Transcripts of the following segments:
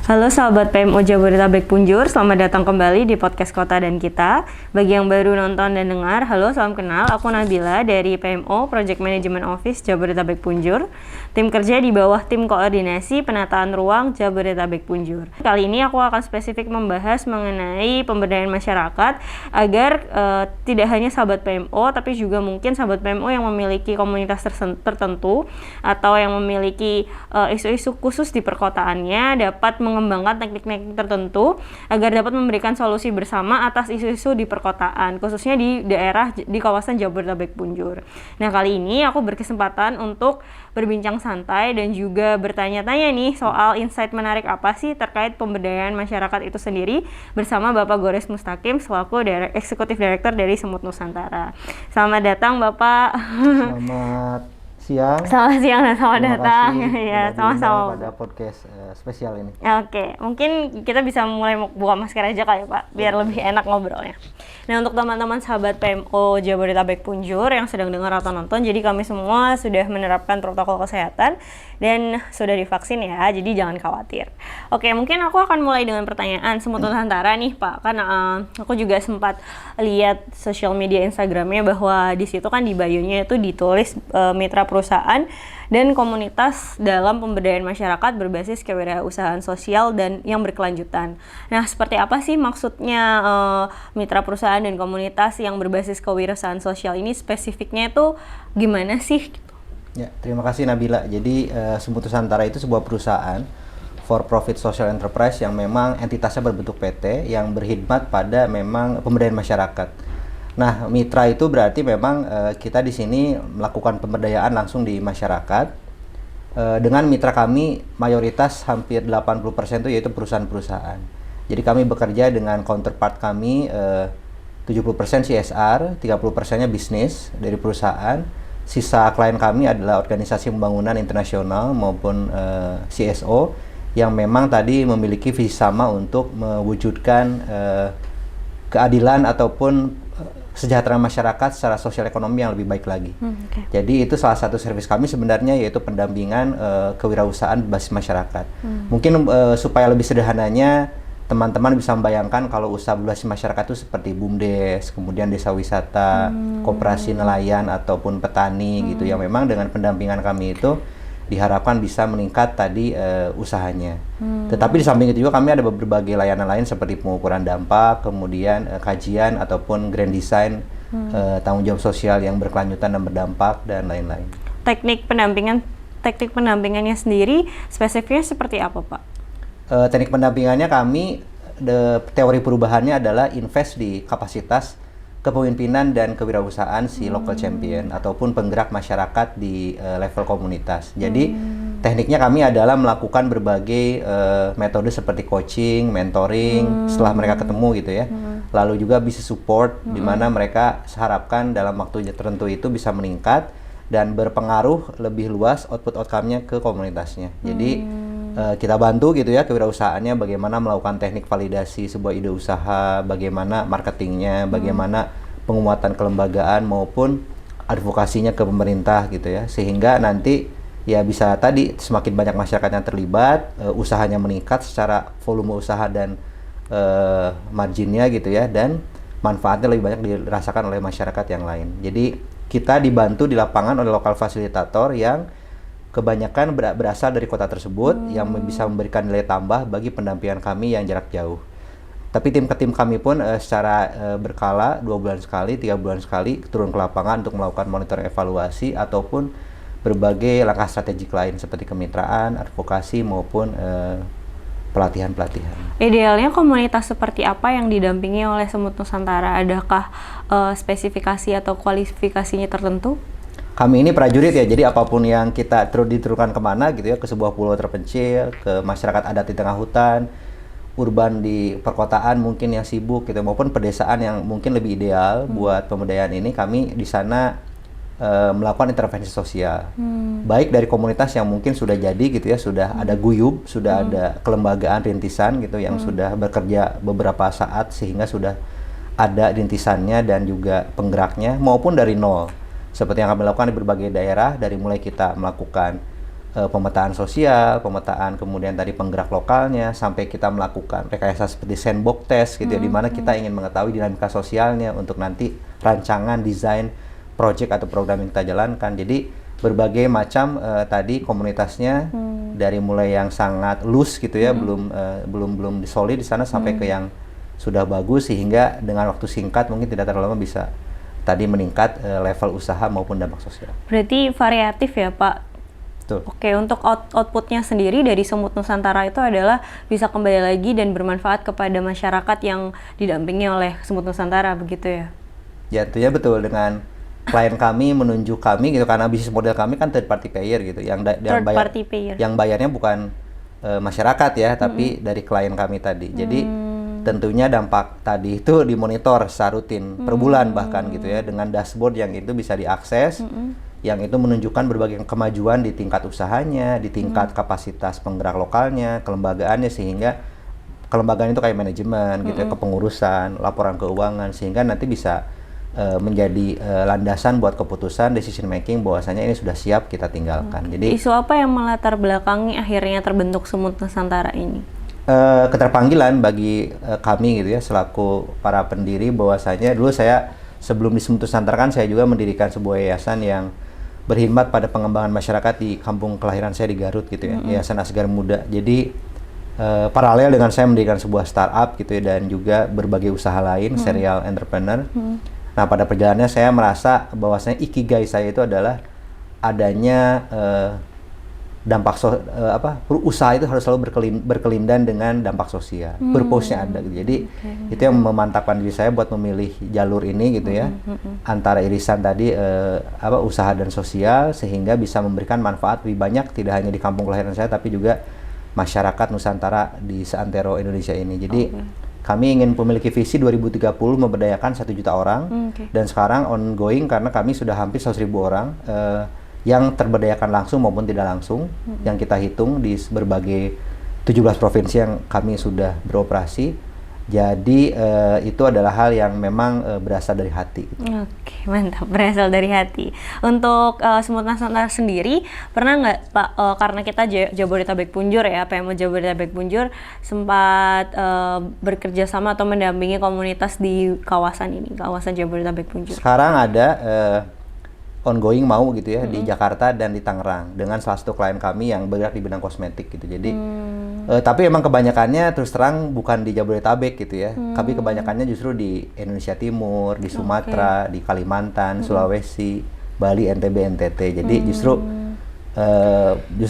Halo sahabat PMO Jabodetabek Punjur, selamat datang kembali di podcast Kota dan Kita. Bagi yang baru nonton dan dengar, halo, salam kenal. Aku Nabila dari PMO Project Management Office Jabodetabek Punjur, tim kerja di bawah tim koordinasi penataan ruang Jabodetabek Punjur. Kali ini aku akan spesifik membahas mengenai pemberdayaan masyarakat agar tidak hanya sahabat PMO, tapi juga mungkin sahabat PMO yang memiliki komunitas tertentu atau yang memiliki isu-isu khusus di perkotaannya dapat mengembangkan teknik-teknik tertentu agar dapat memberikan solusi bersama atas isu-isu di perkotaan, khususnya di daerah di kawasan Jabodetabek Punjur. Nah, kali ini aku berkesempatan untuk berbincang santai dan juga bertanya-tanya nih soal insight menarik apa sih terkait pemberdayaan masyarakat itu sendiri bersama Bapak Gores Mustaqim selaku Eksekutif Direktur dari Semut Nusantara. Selamat datang Bapak. Selamat siang dan selamat datang. Ya, sama-sama pada podcast spesial ini. Oke, mungkin kita bisa mulai buka masker aja kali ya Pak, biar lebih enak ngobrolnya. Nah, untuk teman-teman sahabat PMO Jabodetabek Punjur yang sedang dengar atau nonton, jadi kami semua sudah menerapkan protokol kesehatan dan sudah divaksin ya, jadi jangan khawatir. Oke, mungkin aku akan mulai dengan pertanyaan Semut Nusantara nih Pak, karena aku juga sempat lihat sosial media Instagramnya bahwa di situ kan di bio-nya itu ditulis mitra perusahaan dan komunitas dalam pemberdayaan masyarakat berbasis kewirausahaan sosial dan yang berkelanjutan. Nah, seperti apa sih maksudnya mitra perusahaan dan komunitas yang berbasis kewirausahaan sosial ini, spesifiknya itu gimana sih? Ya, terima kasih Nabila. Jadi Semut Nusantara itu sebuah perusahaan for profit social enterprise yang memang entitasnya berbentuk PT yang berkhidmat pada memang pemberdayaan masyarakat. Nah, mitra itu berarti memang kita di sini melakukan pemberdayaan langsung di masyarakat. Dengan mitra kami mayoritas hampir 80% itu yaitu perusahaan-perusahaan. Jadi kami bekerja dengan counterpart kami 70% CSR, 30%-nya bisnis dari perusahaan. Sisa klien kami adalah organisasi pembangunan internasional maupun CSO yang memang tadi memiliki visi sama untuk mewujudkan keadilan ataupun kesejahteraan masyarakat secara sosial ekonomi yang lebih baik lagi. Jadi itu salah satu servis kami sebenarnya, yaitu pendampingan kewirausahaan berbasis masyarakat. Mungkin supaya lebih sederhananya teman-teman bisa membayangkan kalau usaha berbasis masyarakat itu seperti BUMDes, kemudian desa wisata, koperasi nelayan ataupun petani gitu, yang memang dengan pendampingan kami itu diharapkan bisa meningkat tadi usahanya. Tetapi di samping itu juga kami ada berbagai layanan lain seperti pengukuran dampak, kemudian kajian ataupun grand design, tanggung jawab sosial yang berkelanjutan dan berdampak dan lain-lain. Teknik pendampingannya sendiri spesifiknya seperti apa Pak? Teknik pendampingannya kami, teori perubahannya adalah invest di kapasitas kepemimpinan dan kewirausahaan si local champion ataupun penggerak masyarakat di level komunitas. Jadi tekniknya kami adalah melakukan berbagai metode seperti coaching, mentoring setelah mereka ketemu gitu ya. Lalu juga bisa support di mana mereka harapkan dalam waktu tertentu itu bisa meningkat dan berpengaruh lebih luas output outcome-nya ke komunitasnya. Jadi kita bantu gitu ya kewirausahaannya, bagaimana melakukan teknik validasi sebuah ide usaha, bagaimana marketingnya, bagaimana penguatan kelembagaan maupun advokasinya ke pemerintah gitu ya, sehingga nanti ya bisa tadi semakin banyak masyarakat yang terlibat, usahanya meningkat secara volume usaha dan marginnya gitu ya, dan manfaatnya lebih banyak dirasakan oleh masyarakat yang lain. Jadi kita dibantu di lapangan oleh lokal fasilitator yang kebanyakan berasal dari kota tersebut yang bisa memberikan nilai tambah bagi pendampingan kami yang jarak jauh. Tapi tim kami pun secara berkala 2 bulan sekali, 3 bulan sekali turun ke lapangan untuk melakukan monitor evaluasi ataupun berbagai langkah strategik lain seperti kemitraan, advokasi maupun pelatihan-pelatihan. Idealnya komunitas seperti apa yang didampingi oleh Semut Nusantara? Adakah spesifikasi atau kualifikasinya tertentu? Kami ini prajurit ya, jadi apapun yang kita diturunkan kemana gitu ya, ke sebuah pulau terpencil, ke masyarakat adat di tengah hutan, urban di perkotaan mungkin yang sibuk gitu, maupun pedesaan yang mungkin lebih ideal buat pemberdayaan ini, kami di sana melakukan intervensi sosial. Baik dari komunitas yang mungkin sudah jadi gitu ya, sudah ada guyub, sudah ada kelembagaan rintisan gitu yang sudah bekerja beberapa saat sehingga sudah ada rintisannya dan juga penggeraknya, maupun dari nol. Seperti yang kami lakukan di berbagai daerah, dari mulai kita melakukan pemetaan sosial, pemetaan kemudian tadi penggerak lokalnya, sampai kita melakukan rekayasa seperti sandbox test gitu ya, di mana kita ingin mengetahui dinamika sosialnya untuk nanti rancangan desain project atau program yang kita jalankan. Jadi berbagai macam tadi komunitasnya, dari mulai yang sangat loose gitu ya, belum solid di sana sampai ke yang sudah bagus, sehingga dengan waktu singkat mungkin tidak terlalu lama bisa tadi meningkat level usaha maupun dampak sosial. Berarti variatif ya Pak. Betul. Oke, untuk outputnya sendiri dari Semut Nusantara itu adalah bisa kembali lagi dan bermanfaat kepada masyarakat yang didampingi oleh Semut Nusantara, begitu ya? Ya, tentunya betul, dengan klien kami menunjuk kami gitu, karena bisnis model kami kan third party payer gitu, yang bayarnya bukan masyarakat ya, tapi dari klien kami tadi. Jadi tentunya dampak tadi itu dimonitor secara rutin per bulan bahkan gitu ya, dengan dashboard yang itu bisa diakses, yang itu menunjukkan berbagai kemajuan di tingkat usahanya, di tingkat kapasitas penggerak lokalnya, kelembagaannya, sehingga kelembagaan itu kayak manajemen gitu ya, kepengurusan, laporan keuangan, sehingga nanti bisa menjadi landasan buat keputusan decision making bahwasanya ini sudah siap kita tinggalkan. Jadi isu apa yang melatar belakangi akhirnya terbentuk Semut Nusantara ini? Keterpanggilan bagi kami gitu ya, selaku para pendiri, bahwasanya dulu saya sebelum di Semut Nusantara kan saya juga mendirikan sebuah yayasan yang berkhidmat pada pengembangan masyarakat di kampung kelahiran saya di Garut gitu ya, Yayasan Asgar Muda. Jadi paralel dengan saya mendirikan sebuah startup gitu ya, dan juga berbagai usaha lain, serial entrepreneur. Nah, pada perjalanannya saya merasa bahwasanya ikigai saya itu adalah adanya dampak usaha itu harus selalu berkelindan dengan dampak sosial, purpose-nya ada gitu. Jadi itu yang memantapkan diri saya buat memilih jalur ini gitu ya, antara irisan tadi usaha dan sosial, sehingga bisa memberikan manfaat lebih banyak, tidak hanya di kampung kelahiran saya tapi juga masyarakat Nusantara di seantero Indonesia ini. Jadi kami ingin memiliki visi 2030 memberdayakan 1 juta orang, dan sekarang ongoing karena kami sudah hampir 100.000 orang yang terberdayakan langsung maupun tidak langsung, yang kita hitung di berbagai 17 provinsi yang kami sudah beroperasi. Jadi itu adalah hal yang memang berasal dari hati. Gitu. Oke, mantap, berasal dari hati. Untuk Semut Nusantara sendiri, pernah nggak Pak, karena kita Jabodetabek Punjur ya, PMO Jabodetabek Punjur sempat bekerja sama atau mendampingi komunitas di kawasan ini, kawasan Jabodetabek Punjur? Sekarang ada ongoing mau gitu ya, di Jakarta dan di Tangerang dengan salah satu klien kami yang bergerak di bidang kosmetik gitu. Jadi tapi emang kebanyakannya terus terang bukan di Jabodetabek gitu ya. Tapi kebanyakannya justru di Indonesia Timur, di Sumatera, di Kalimantan, Sulawesi, Bali, NTB, NTT. Jadi justru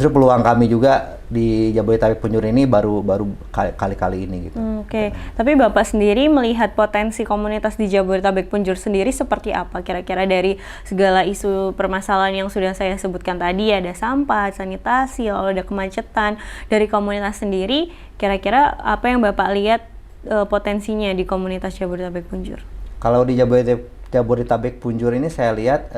peluang kami juga di Jabodetabek Punjur ini baru kali-kali ini gitu. Oke. Tapi Bapak sendiri melihat potensi komunitas di Jabodetabek Punjur sendiri seperti apa? Kira-kira dari segala isu permasalahan yang sudah saya sebutkan tadi, ada sampah, sanitasi, lalu ada kemacetan. Dari komunitas sendiri, kira-kira apa yang Bapak lihat potensinya di komunitas Jabodetabek Punjur? Kalau di Jabodetabek Punjur ini saya lihat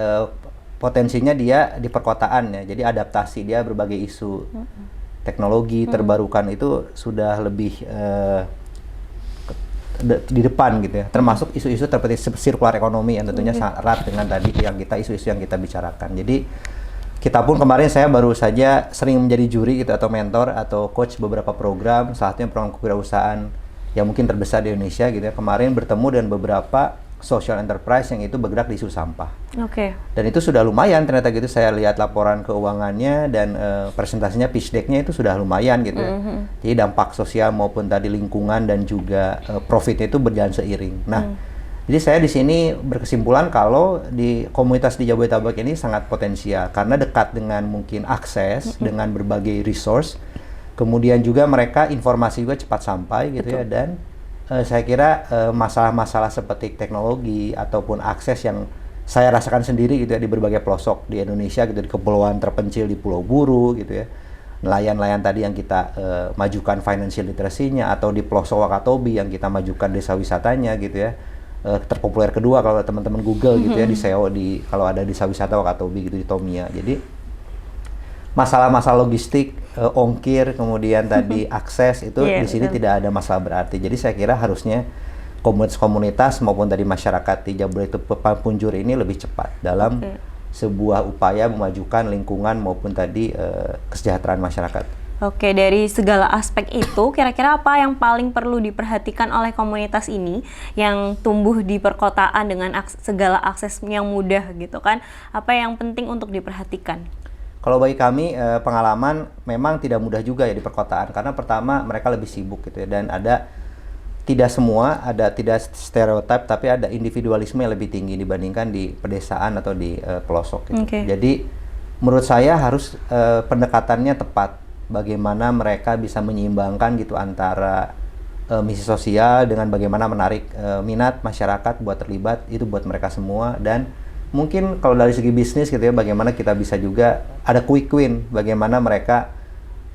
potensinya dia di perkotaan ya. Jadi adaptasi dia berbagai isu teknologi terbarukan itu sudah lebih di depan gitu ya, termasuk isu-isu seperti sirkular ekonomi yang tentunya sangat erat dengan tadi yang isu-isu yang kita bicarakan. Jadi kita pun kemarin saya baru saja sering menjadi juri gitu, atau mentor atau coach beberapa program, salah satunya program kewirausahaan yang mungkin terbesar di Indonesia gitu ya. Kemarin bertemu dengan beberapa social enterprise yang itu bergerak di isu sampah. Dan itu sudah lumayan ternyata gitu, saya lihat laporan keuangannya dan presentasinya, pitch deck-nya itu sudah lumayan gitu ya. Jadi dampak sosial maupun tadi lingkungan dan juga profitnya itu berjalan seiring. Nah, jadi saya di sini berkesimpulan kalau di komunitas di Jabodetabek ini sangat potensial karena dekat dengan mungkin akses dengan berbagai resource, kemudian juga mereka informasi juga cepat sampai gitu ya, dan saya kira masalah-masalah seperti teknologi ataupun akses yang saya rasakan sendiri gitu ya di berbagai pelosok di Indonesia gitu, di kepulauan terpencil di Pulau Buru gitu ya, nelayan-nelayan tadi yang kita majukan financial literacy-nya, atau di pelosok Wakatobi yang kita majukan desa wisatanya gitu ya, terpopuler kedua kalau teman-teman Google gitu ya, di SEO kalau ada desa wisata Wakatobi gitu di Tomia. Jadi masalah-masalah logistik, ongkir, kemudian tadi akses itu di sini tidak ada masalah berarti. Jadi saya kira harusnya komunitas maupun dari masyarakat di Jabodetabek Punjur ini lebih cepat dalam sebuah upaya memajukan lingkungan maupun tadi kesejahteraan masyarakat. Oke, dari segala aspek itu, kira-kira apa yang paling perlu diperhatikan oleh komunitas ini yang tumbuh di perkotaan dengan segala akses yang mudah gitu kan? Apa yang penting untuk diperhatikan? Kalau bagi kami pengalaman memang tidak mudah juga ya di perkotaan, karena pertama mereka lebih sibuk gitu ya, dan tidak stereotip, tapi ada individualisme yang lebih tinggi dibandingkan di pedesaan atau di pelosok gitu. Jadi menurut saya harus pendekatannya tepat. Bagaimana mereka bisa menyeimbangkan gitu antara misi sosial dengan bagaimana menarik minat masyarakat buat terlibat, itu buat mereka semua. Dan mungkin kalau dari segi bisnis gitu ya, bagaimana kita bisa juga ada quick win, bagaimana mereka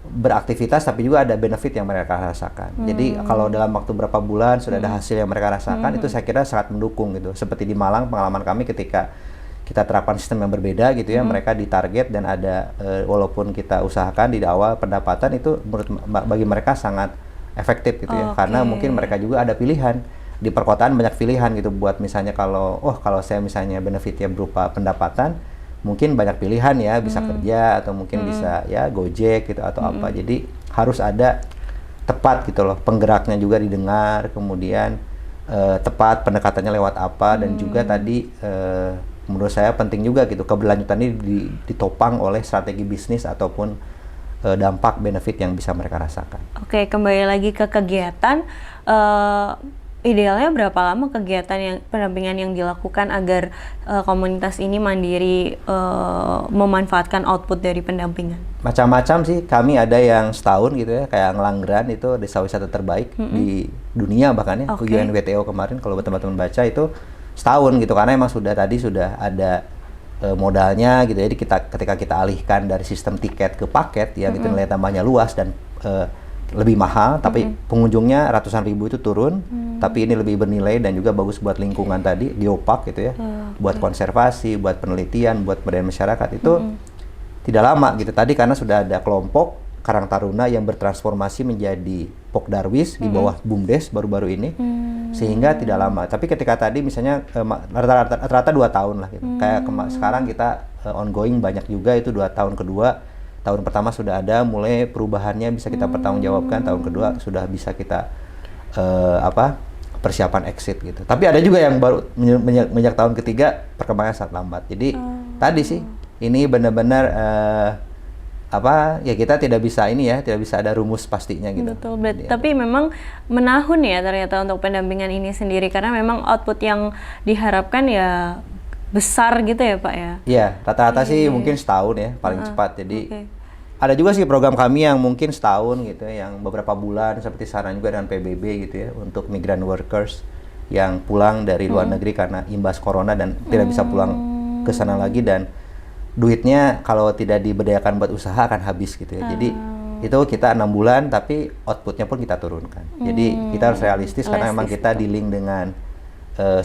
beraktivitas tapi juga ada benefit yang mereka rasakan. Jadi kalau dalam waktu berapa bulan sudah ada hasil yang mereka rasakan, itu saya kira sangat mendukung gitu. Seperti di Malang, pengalaman kami ketika kita terapkan sistem yang berbeda gitu ya, mereka ditarget dan ada walaupun kita usahakan di awal pendapatan itu bagi mereka sangat efektif gitu ya, karena mungkin mereka juga ada pilihan. Di perkotaan banyak pilihan gitu buat misalnya kalau saya misalnya benefitnya berupa pendapatan, mungkin banyak pilihan ya, bisa kerja atau mungkin bisa ya Gojek gitu atau apa. Jadi harus ada tepat gitu loh, penggeraknya juga didengar, kemudian tepat pendekatannya lewat apa, dan juga tadi menurut saya penting juga gitu keberlanjutan ini ditopang oleh strategi bisnis ataupun dampak benefit yang bisa mereka rasakan. Oke, kembali lagi ke kegiatan. Idealnya berapa lama kegiatan yang pendampingan yang dilakukan agar komunitas ini mandiri memanfaatkan output dari pendampingan? Macam-macam sih, kami ada yang setahun gitu ya, kayak Ngelanggeran itu desa wisata terbaik di dunia bahkan ya, UNWTO kemarin kalau teman-teman baca itu setahun gitu, karena emang sudah ada modalnya gitu. Jadi ketika kita alihkan dari sistem tiket ke paket yang itu nilai tambahnya luas dan lebih mahal, tapi pengunjungnya ratusan ribu itu turun, tapi ini lebih bernilai dan juga bagus buat lingkungan tadi, geopark gitu ya, buat konservasi, buat penelitian, buat pemberdayaan masyarakat itu tidak lama gitu tadi, karena sudah ada kelompok Karang Taruna yang bertransformasi menjadi Pokdarwis di bawah BUMDes baru-baru ini, sehingga tidak lama. Tapi ketika tadi misalnya rata-rata 2 tahun lah gitu. Kayak sekarang kita ongoing banyak juga, itu 2 tahun kedua. Tahun pertama sudah ada, mulai perubahannya bisa kita pertanggungjawabkan. Tahun kedua sudah bisa kita persiapan exit gitu. Tapi ada juga yang baru menjak tahun ketiga perkembangan sangat lambat. Jadi tadi sih ini benar-benar ya kita tidak bisa ada rumus pastinya gitu. Betul, tapi memang menahun ya ternyata untuk pendampingan ini sendiri, karena memang output yang diharapkan ya besar gitu ya Pak ya. Iya, rata-rata sih mungkin setahun ya paling cepat. Jadi ada juga sih program kami yang mungkin setahun gitu ya, yang beberapa bulan, seperti saran juga dengan PBB gitu ya, untuk migrant workers yang pulang dari luar negeri karena imbas corona dan tidak bisa pulang ke sana lagi, dan duitnya kalau tidak diberdayakan buat usaha akan habis gitu ya. Jadi itu kita 6 bulan tapi outputnya pun kita turunkan. Jadi kita harus realistis karena memang kita dealing dengan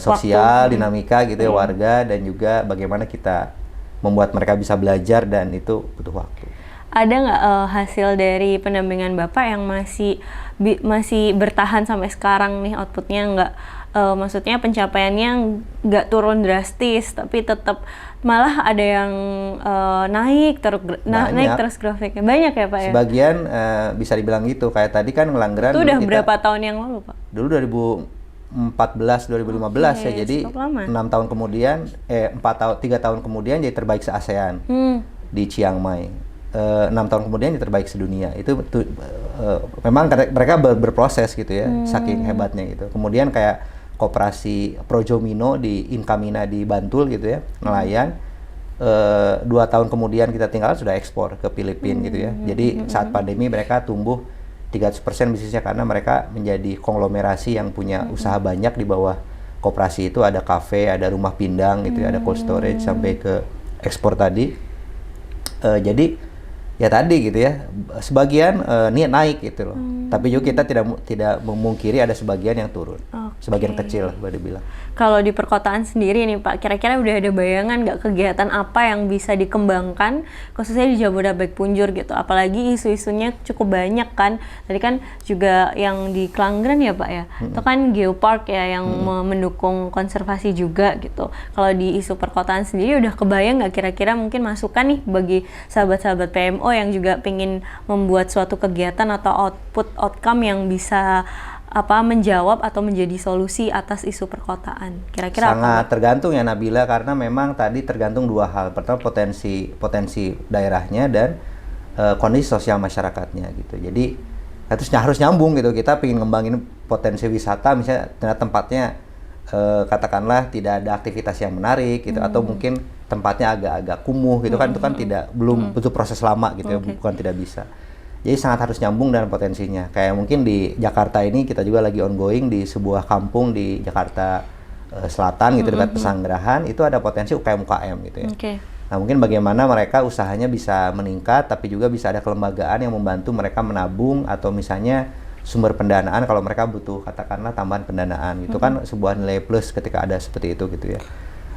sosial, dinamika gitu ya, warga, dan juga bagaimana kita membuat mereka bisa belajar, dan itu butuh waktu. Ada nggak hasil dari pendampingan Bapak yang masih bertahan sampai sekarang nih, outputnya maksudnya pencapaiannya nggak turun drastis, tapi tetap malah ada yang naik terus grafiknya banyak ya Pak ya? Sebagian bisa dibilang gitu, kayak tadi kan Ngelanggeran. Itu udah berapa tahun yang lalu Pak? Dulu 2014, ya, jadi 6 tahun kemudian, 3 tahun kemudian jadi terbaik se-ASEAN di Chiang Mai. 6 tahun kemudian jadi terbaik sedunia. Itu memang mereka berproses gitu ya, saking hebatnya gitu. Kemudian kayak koperasi Projomino di Inkamina di Bantul gitu ya, nelayan. 2 tahun kemudian kita tinggal sudah ekspor ke Filipina gitu ya. Jadi saat pandemi mereka tumbuh 300% bisnisnya karena mereka menjadi konglomerasi yang punya usaha banyak di bawah koperasi itu. Ada kafe, ada rumah pindang gitu ya, ada cold storage sampai ke ekspor tadi. Jadi ya tadi gitu ya, sebagian niat naik gitu loh. Tapi juga kita tidak memungkiri ada sebagian yang turun. Sebagian kecil boleh dibilang. Kalau di perkotaan sendiri nih Pak, kira-kira udah ada bayangan nggak kegiatan apa yang bisa dikembangkan khususnya di Jabodetabek Punjur gitu? Apalagi isu-isunya cukup banyak kan. Tadi kan juga yang di Klangren ya Pak ya, itu kan geopark ya yang mendukung konservasi juga gitu. Kalau di isu perkotaan sendiri udah kebayang nggak kira-kira mungkin masukan nih bagi sahabat-sahabat PMO yang juga pengen membuat suatu kegiatan atau outcome yang bisa menjawab atau menjadi solusi atas isu perkotaan. Kira-kira sangat tergantung ya Nabila, karena memang tadi tergantung dua hal. Pertama potensi daerahnya dan kondisi sosial masyarakatnya gitu. Jadi harus nyambung gitu. Kita pengen ngembangin potensi wisata, misalnya tempatnya katakanlah tidak ada aktivitas yang menarik gitu, atau mungkin tempatnya agak-agak kumuh gitu kan, itu kan belum butuh proses lama gitu ya, bukan tidak bisa. Jadi sangat harus nyambung dengan potensinya. Kayak mungkin di Jakarta ini kita juga lagi ongoing di sebuah kampung di Jakarta Selatan gitu, dekat Pesanggerahan, itu ada potensi UKM-UKM gitu ya. Nah mungkin bagaimana mereka usahanya bisa meningkat, tapi juga bisa ada kelembagaan yang membantu mereka menabung, atau misalnya sumber pendanaan kalau mereka butuh katakanlah tambahan pendanaan. Itu kan sebuah nilai plus ketika ada seperti itu gitu ya.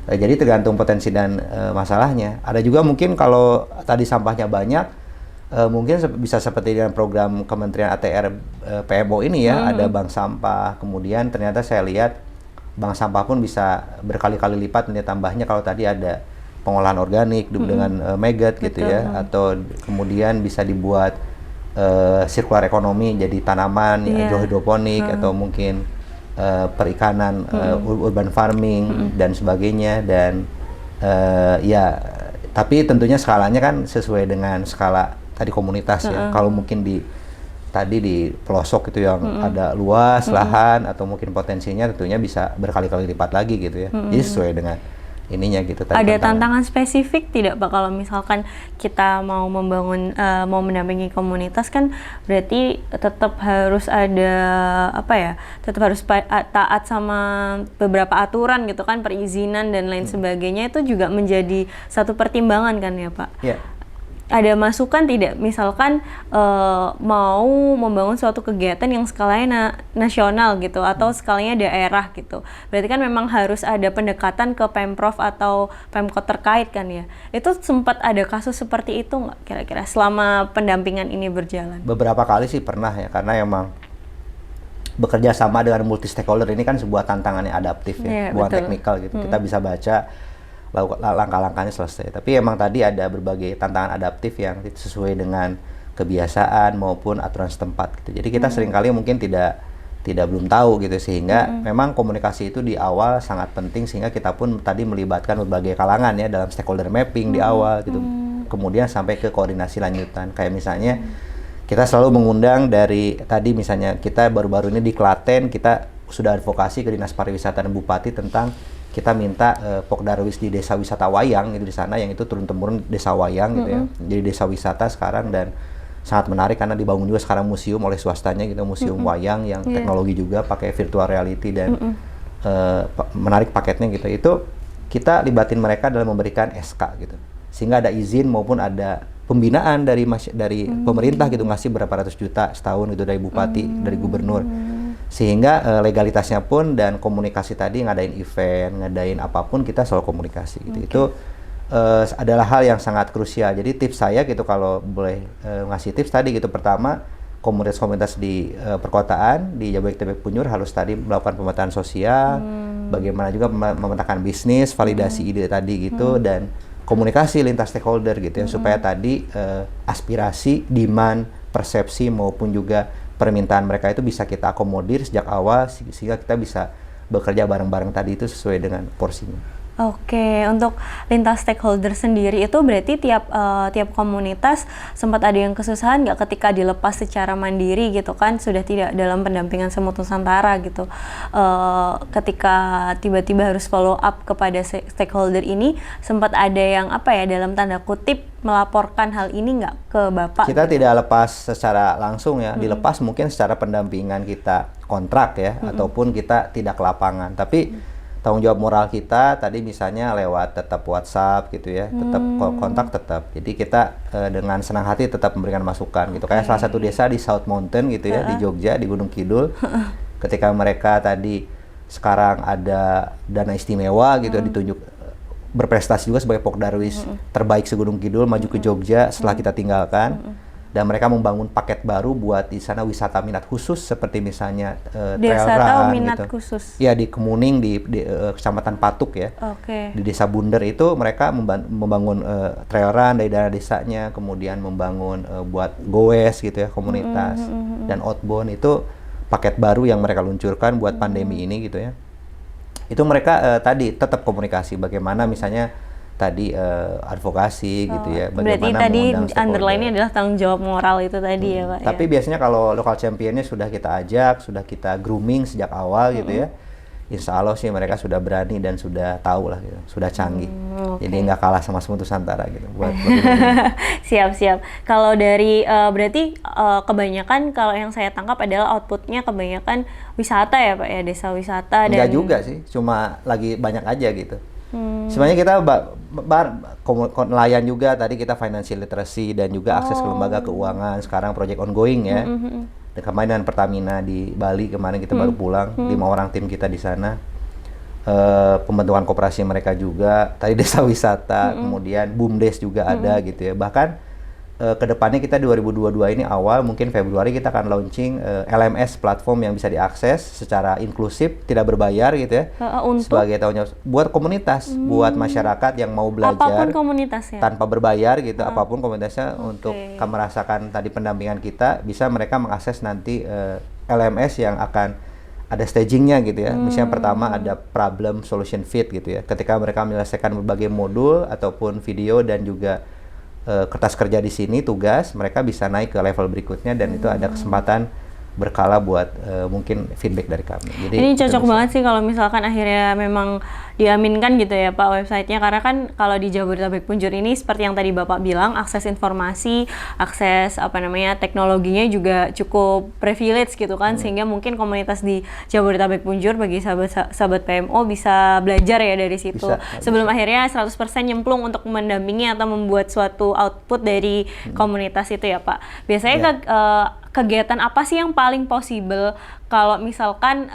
Jadi tergantung potensi dan masalahnya. Ada juga mungkin kalau tadi sampahnya banyak, mungkin bisa seperti dengan program Kementerian ATR PMO ini ya, ada bank sampah. Kemudian ternyata saya lihat bank sampah pun bisa berkali-kali lipat nilai tambahnya kalau tadi ada pengolahan organik dengan maggot gitu ya, atau kemudian bisa dibuat sirkular ekonomi jadi tanaman hidroponik, atau mungkin perikanan, urban farming dan sebagainya. Dan ya tapi tentunya skalanya kan sesuai dengan skala tadi komunitas ya. Kalau mungkin di pelosok itu yang ada luas lahan atau mungkin potensinya, tentunya bisa berkali-kali lipat lagi gitu ya. Jadi sesuai dengan ininya gitu. Ada tantangan spesifik tidak Pak kalau misalkan kita mau membangun, mau mendampingi komunitas, kan berarti tetap harus ada tetap harus taat sama beberapa aturan gitu kan, perizinan dan lain sebagainya, itu juga menjadi satu pertimbangan kan ya Pak? Iya. Ada masukan tidak, misalkan mau membangun suatu kegiatan yang skalanya nasional gitu, atau skalanya daerah gitu, berarti kan memang harus ada pendekatan ke Pemprov atau Pemkot terkait kan ya. Itu sempat ada kasus seperti itu nggak kira-kira selama pendampingan ini berjalan? Beberapa kali sih pernah ya, karena emang bekerja sama dengan multi stakeholder ini kan sebuah tantangan yang adaptif ya, bukan teknikal gitu. Kita bisa baca langkah-langkahnya selesai. Tapi emang tadi ada berbagai tantangan adaptif yang sesuai dengan kebiasaan maupun aturan setempat gitu. Jadi kita seringkali mungkin tidak belum tahu gitu, sehingga memang komunikasi itu di awal sangat penting, sehingga kita pun tadi melibatkan berbagai kalangan ya dalam stakeholder mapping di awal gitu. Kemudian sampai ke koordinasi lanjutan. Kayak misalnya kita selalu mengundang dari tadi, misalnya kita baru-baru ini di Klaten kita sudah advokasi ke Dinas Pariwisata dan Bupati tentang kita minta Pokdarwis di Desa Wisata Wayang gitu di sana, yang itu turun-temurun desa wayang gitu ya. Jadi desa wisata sekarang, dan sangat menarik karena dibangun juga sekarang museum oleh swastanya gitu, museum wayang yang teknologi juga pakai virtual reality dan menarik paketnya gitu. Itu kita libatin mereka dalam memberikan SK gitu. Sehingga ada izin maupun ada pembinaan dari pemerintah gitu, ngasih berapa ratus juta setahun gitu dari bupati, dari gubernur. Sehingga legalitasnya pun dan komunikasi tadi, ngadain event, ngadain apapun, kita selalu komunikasi gitu. Itu adalah hal yang sangat krusial. Jadi tips saya gitu, kalau boleh ngasih tips tadi gitu, pertama komunitas-komunitas di perkotaan di Jabodetabek Punjur harus tadi melakukan pemetaan sosial, bagaimana juga memetakan bisnis, validasi ide tadi gitu, dan komunikasi lintas stakeholder gitu ya, supaya tadi aspirasi, demand, persepsi maupun juga permintaan mereka itu bisa kita akomodir sejak awal, sehingga kita bisa bekerja bareng-bareng tadi itu sesuai dengan porsinya. Oke, untuk lintas stakeholder sendiri itu berarti tiap komunitas sempat ada yang kesusahan nggak ketika dilepas secara mandiri gitu kan, sudah tidak dalam pendampingan Semut Nusantara gitu, ketika tiba-tiba harus follow up kepada stakeholder ini, sempat ada yang dalam tanda kutip melaporkan hal ini nggak ke Bapak? Kita tidak lepas secara langsung ya, dilepas mungkin secara pendampingan kita kontrak ya, ataupun kita tidak ke lapangan. Tapi tanggung jawab moral kita tadi misalnya lewat tetap WhatsApp gitu ya, tetap kontak tetap. Jadi kita dengan senang hati tetap memberikan masukan gitu. Kayak salah satu desa di South Mountain gitu ya, di Jogja, di Gunung Kidul. Ketika mereka tadi sekarang ada dana istimewa gitu ditunjuk berprestasi juga sebagai Pokdarwis terbaik segunung Kidul, maju ke Jogja setelah kita tinggalkan. Dan mereka membangun paket baru buat di sana wisata minat khusus seperti misalnya trail run minat gitu. khusus. Ya di Kemuning di Kecamatan Patuk ya. Di Desa Bunder itu mereka membangun trail run dari daerah desanya, kemudian membangun buat goes gitu ya komunitas dan outbound itu paket baru yang mereka luncurkan buat pandemi ini gitu ya. Itu mereka tadi tetap komunikasi bagaimana misalnya tadi advokasi gitu ya, berarti tadi underline-nya adalah tanggung jawab moral itu tadi ya Pak. Tapi biasanya kalau local championnya sudah kita ajak, sudah kita grooming sejak awal gitu ya, insya Allah sih mereka sudah berani dan sudah tahu lah gitu, sudah canggih. Jadi nggak kalah sama Semutu Santara gitu. Siap. Kalau dari berarti kebanyakan kalau yang saya tangkap adalah outputnya kebanyakan wisata ya Pak ya, desa wisata. Enggak juga sih, cuma lagi banyak aja gitu. Sebenarnya kita nelayan juga, tadi kita financial literacy dan juga akses ke lembaga keuangan, sekarang project ongoing ya. Dan kemarin dengan Pertamina di Bali kemarin kita baru pulang, 5 orang tim kita di sana. Pembentukan koperasi mereka juga, tadi desa wisata, kemudian BUMDes juga ada gitu ya. Bahkan kedepannya kita 2022 ini awal mungkin Februari kita akan launching LMS platform yang bisa diakses secara inklusif, tidak berbayar gitu ya, sebagai tanggung jawab buat komunitas, buat masyarakat yang mau belajar apapun komunitasnya tanpa berbayar gitu, apapun komunitasnya untuk merasakan tadi pendampingan kita, bisa mereka mengakses nanti LMS yang akan ada stagingnya gitu ya. Misalnya pertama ada problem solution fit gitu ya, ketika mereka menyelesaikan berbagai modul ataupun video dan juga kertas kerja di sini, tugas, mereka bisa naik ke level berikutnya dan itu ada kesempatan berkala buat mungkin feedback dari kami. Jadi ini cocok banget sih kalau misalkan akhirnya memang diaminkan gitu ya Pak websitenya, karena kan kalau di Jabodetabek Punjur ini seperti yang tadi Bapak bilang, akses informasi, akses teknologinya juga cukup privilege gitu kan, sehingga mungkin komunitas di Jabodetabek Punjur bagi sahabat PMO bisa belajar ya dari situ. Sebelum akhirnya 100% nyemplung untuk mendampingi atau membuat suatu output dari komunitas itu ya Pak. Biasanya kegiatan apa sih yang paling possible kalau misalkan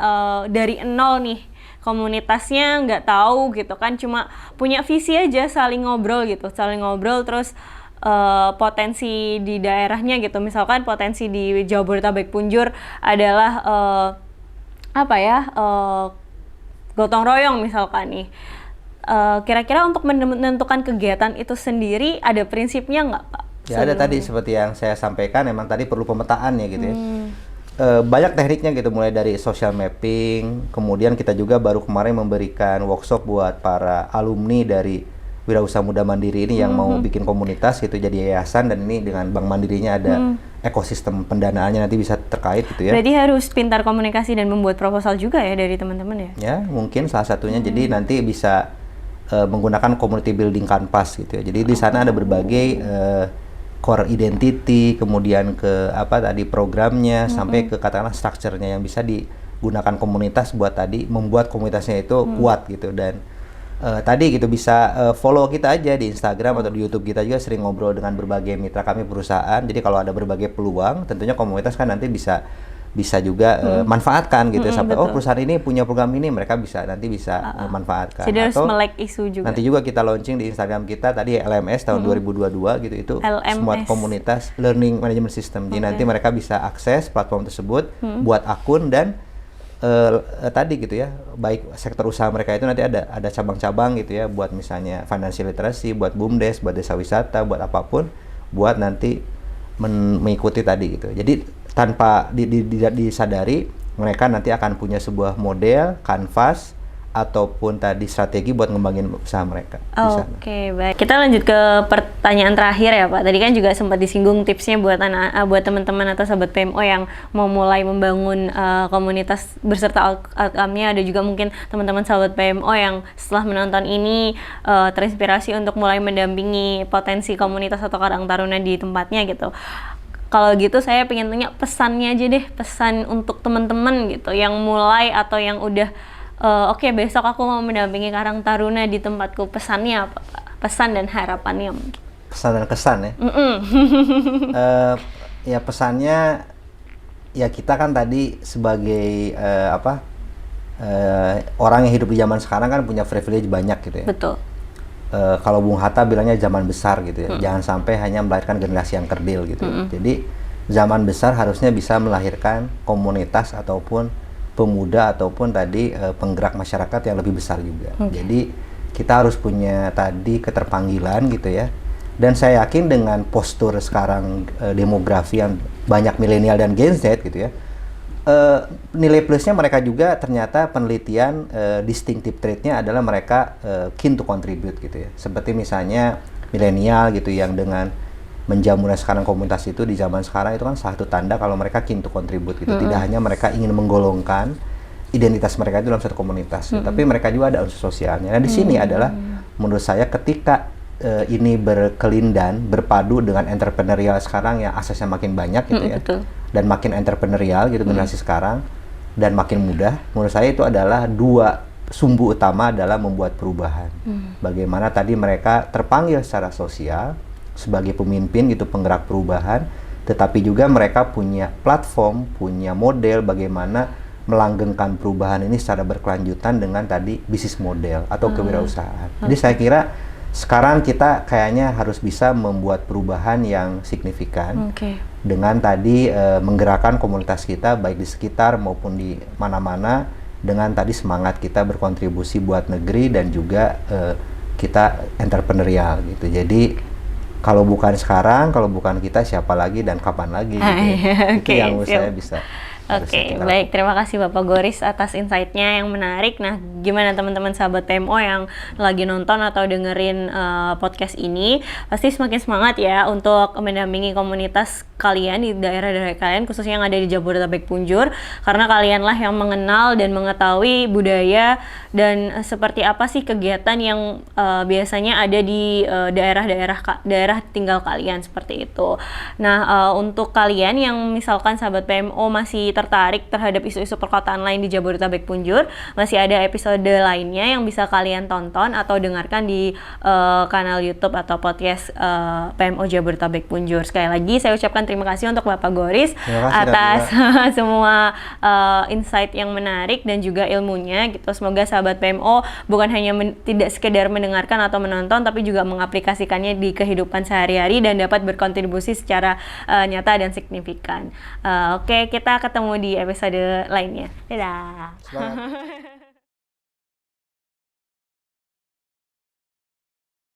dari nol nih, komunitasnya nggak tahu gitu kan, cuma punya visi aja, saling ngobrol terus potensi di daerahnya gitu, misalkan potensi di Jabodetabek Punjur adalah gotong royong misalkan nih. Kira-kira untuk menentukan kegiatan itu sendiri ada prinsipnya nggak Pak? Ya ada tadi seperti yang saya sampaikan, memang tadi perlu pemetaan ya gitu ya. Banyak tekniknya gitu, mulai dari social mapping, kemudian kita juga baru kemarin memberikan workshop buat para alumni dari Wirausaha Muda Mandiri ini yang mau bikin komunitas gitu, jadi yayasan, dan ini dengan Bank Mandirinya ada ekosistem pendanaannya nanti bisa terkait gitu ya. Berarti harus pintar komunikasi dan membuat proposal juga ya dari teman-teman ya? Ya mungkin salah satunya, jadi nanti bisa menggunakan community building canvas gitu ya. Jadi di sana ada berbagai core identity, kemudian ke programnya, sampai ke katakanlah structure-nya yang bisa digunakan komunitas buat tadi membuat komunitasnya itu kuat gitu. Dan tadi gitu bisa follow kita aja di Instagram atau di YouTube, kita juga sering ngobrol dengan berbagai mitra kami perusahaan. Jadi kalau ada berbagai peluang, tentunya komunitas kan nanti bisa juga manfaatkan gitu, sampai perusahaan ini punya program ini, mereka bisa manfaatkan. Jadi harus melek isu juga. Nanti juga kita launching di Instagram kita tadi LMS tahun 2022 gitu, itu semua komunitas Learning Management System. Jadi nanti mereka bisa akses platform tersebut, buat akun, dan tadi gitu ya, baik sektor usaha mereka itu nanti ada cabang-cabang gitu ya, buat misalnya financial literacy, buat BUMDes, buat desa wisata, buat apapun, buat nanti mengikuti tadi gitu. Jadi tanpa disadari, mereka nanti akan punya sebuah model, kanvas, ataupun tadi strategi buat ngembangin usaha mereka. Oke, baik. Kita lanjut ke pertanyaan terakhir ya Pak. Tadi kan juga sempat disinggung tipsnya buat buat teman-teman atau sahabat PMO yang mau mulai membangun komunitas berserta outcome-nya. Ada juga mungkin teman-teman sahabat PMO yang setelah menonton ini terinspirasi untuk mulai mendampingi potensi komunitas atau karang taruna di tempatnya gitu. Kalau gitu saya pengen tanya pesannya aja deh, pesan untuk teman-teman gitu yang mulai atau yang udah Oke, besok aku mau mendampingi Karang Taruna di tempatku. Pesannya apa, Pak? Pesan dan harapannya mungkin. Pesan dan kesan ya. Ya pesannya, ya kita kan tadi sebagai orang yang hidup di zaman sekarang kan punya privilege banyak gitu ya. Betul. Kalau Bung Hatta bilangnya zaman besar gitu ya. Jangan sampai hanya melahirkan generasi yang kerdil gitu. Jadi zaman besar harusnya bisa melahirkan komunitas ataupun pemuda ataupun tadi penggerak masyarakat yang lebih besar juga. Jadi kita harus punya tadi keterpanggilan gitu ya. Dan saya yakin dengan postur sekarang demografi yang banyak milenial dan Gen Z gitu ya, nilai plusnya mereka juga ternyata penelitian distinctive trait-nya adalah mereka keen to contribute gitu ya. Seperti misalnya milenial gitu yang dengan menjamurnya sekarang komunitas itu di zaman sekarang itu kan salah satu tanda kalau mereka keen to contribute gitu. Tidak hanya mereka ingin menggolongkan identitas mereka itu dalam satu komunitas, tapi mereka juga ada unsur sosialnya. Nah di sini adalah menurut saya ketika ini berkelindan, berpadu dengan entrepreneurial sekarang yang aksesnya makin banyak gitu ya, dan makin entrepreneurial gitu generasi sekarang, dan makin mudah, menurut saya itu adalah dua sumbu utama adalah membuat perubahan. Bagaimana tadi mereka terpanggil secara sosial sebagai pemimpin gitu, penggerak perubahan, tetapi juga mereka punya platform, punya model bagaimana melanggengkan perubahan ini secara berkelanjutan dengan tadi bisnis model atau kewirausahaan. Jadi saya kira sekarang kita kayaknya harus bisa membuat perubahan yang signifikan dengan tadi menggerakkan komunitas kita baik di sekitar maupun di mana-mana dengan tadi semangat kita berkontribusi buat negeri dan juga kita entrepreneurial gitu. Jadi kalau bukan sekarang, kalau bukan kita siapa lagi dan kapan lagi gitu. Itu yang menurut saya bisa. Oke, baik. Terima kasih Bapak Goris atas insight-nya yang menarik. Nah, gimana teman-teman sahabat PMO yang lagi nonton atau dengerin podcast ini? Pasti semakin semangat ya untuk mendampingi komunitas kalian di daerah-daerah kalian, khususnya yang ada di Jabodetabek Punjur. Karena kalianlah yang mengenal dan mengetahui budaya dan seperti apa sih kegiatan yang biasanya ada di daerah tinggal kalian, seperti itu. Nah, untuk kalian yang misalkan sahabat PMO masih tertarik terhadap isu-isu perkotaan lain di Jabodetabek Punjur, masih ada episode lainnya yang bisa kalian tonton atau dengarkan di kanal YouTube atau podcast PMO Jabodetabek Punjur. Sekali lagi saya ucapkan terima kasih untuk Bapak Goris atas semua insight yang menarik dan juga ilmunya gitu. Semoga sahabat PMO bukan hanya tidak sekedar mendengarkan atau menonton, tapi juga mengaplikasikannya di kehidupan sehari-hari dan dapat berkontribusi secara nyata dan signifikan. Oke, kita ketemu di episode lainnya. Dadah. Semangat.